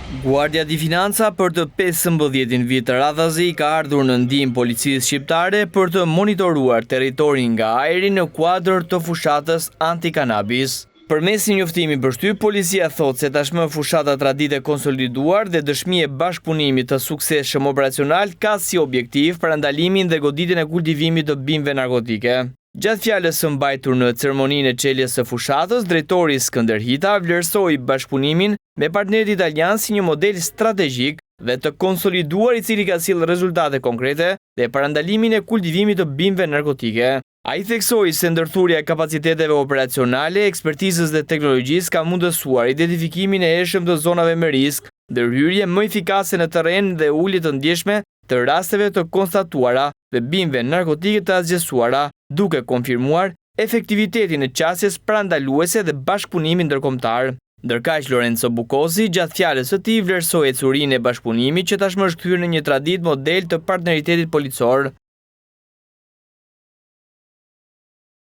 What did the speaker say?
Guardia di Finanza për të 15 vit të radhazi ka ardhur në ndihmë policisë shqiptare për të monitoruar territorin nga ajri në kuadër të fushatës anti-kanabis. Përmes një njoftimi përshtyp, policia thot se tashmë fushata tradite konsoliduar dhe dëshmi e bashkëpunimit të suksesshëm operacional ka si objektiv parandalimin dhe goditjen e kultivimit të bimëve narkotike. Gjatë fjalës së mbajtur në ceremoninë e çeljes së fushatës, drejtori Skënder Hita vlerësoi bashkëpunimin me partnerët italianë si një model strategjik dhe të konsoliduar i cili ka sjellë rezultate konkrete dhe parandalimin e kultivimit të bimëve narkotike. Ai theksoi se ndërthurja e kapaciteteve operacionale, ekspertizës dhe teknologjisë ka mundësuar identifikimin e hershëm të zonave me risk, ndërhyrje më efikase në terren dhe ulje të ndjeshme të rasteve të konstatuara dhe bimëve narkotike të asgjësuara, duke konfirmuar efektivitetin e qasjes parandaluese dhe bashkëpunimin ndërkombëtar. Ndërkaq Lorenzo Bukosi, gjatë fjalës së tij, vlerësoi ecurinë e bashkëpunimit që tashmë është kthyer në një traditë model të partneritetit policor.